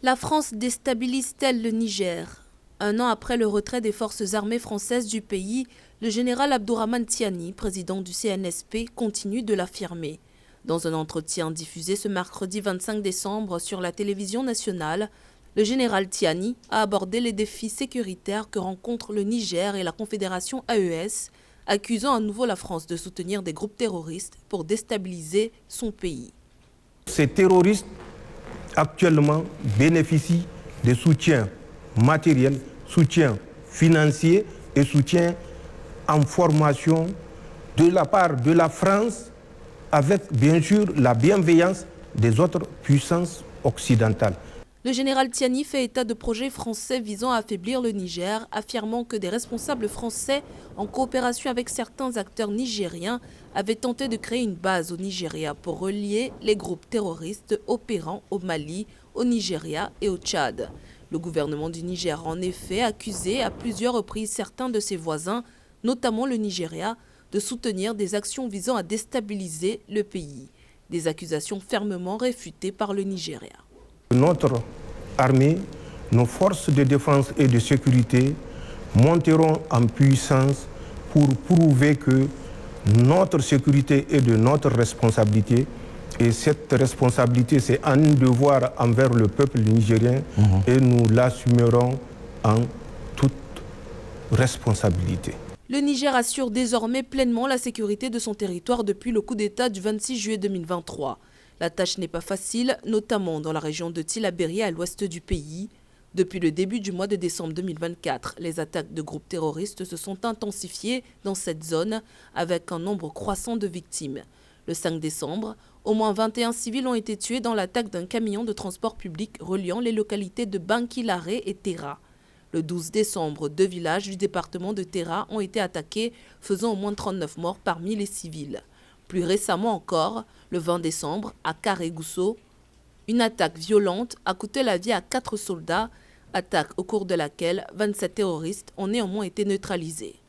La France déstabilise-t-elle le Niger? Un an après le retrait des forces armées françaises du pays, le général Abdourahmane Tiani, président du CNSP, continue de l'affirmer. Dans un entretien diffusé ce mercredi 25 décembre sur la télévision nationale, le général Tiani a abordé les défis sécuritaires que rencontrent le Niger et la Confédération AES, accusant à nouveau la France de soutenir des groupes terroristes pour déstabiliser son pays. Ces terroristes actuellement bénéficient de soutien matériel, soutien financier et soutien en formation de la part de la France avec bien sûr la bienveillance des autres puissances occidentales. Le général Tiani fait état de projets français visant à affaiblir le Niger, affirmant que des responsables français, en coopération avec certains acteurs nigériens, avaient tenté de créer une base au Nigeria pour relier les groupes terroristes opérant au Mali, au Nigeria et au Tchad. Le gouvernement du Niger a en effet accusé à plusieurs reprises certains de ses voisins, notamment le Nigeria, de soutenir des actions visant à déstabiliser le pays. Des accusations fermement réfutées par le Nigeria. Notre armée, nos forces de défense et de sécurité monteront en puissance pour prouver que notre sécurité est de notre responsabilité. Et cette responsabilité, c'est un devoir envers le peuple nigérien et nous l'assumerons en toute responsabilité. Le Niger assure désormais pleinement la sécurité de son territoire depuis le coup d'État du 26 juillet 2023. La tâche n'est pas facile, notamment dans la région de Tillabéri à l'ouest du pays. Depuis le début du mois de décembre 2024, les attaques de groupes terroristes se sont intensifiées dans cette zone avec un nombre croissant de victimes. Le 5 décembre, au moins 21 civils ont été tués dans l'attaque d'un camion de transport public reliant les localités de Bankilaré et Terra. Le 12 décembre, 2 villages du département de Terra ont été attaqués, faisant au moins 39 morts parmi les civils. Plus récemment encore, le 20 décembre, à Karegousso, une attaque violente a coûté la vie à 4 soldats, attaque au cours de laquelle 27 terroristes ont néanmoins été neutralisés.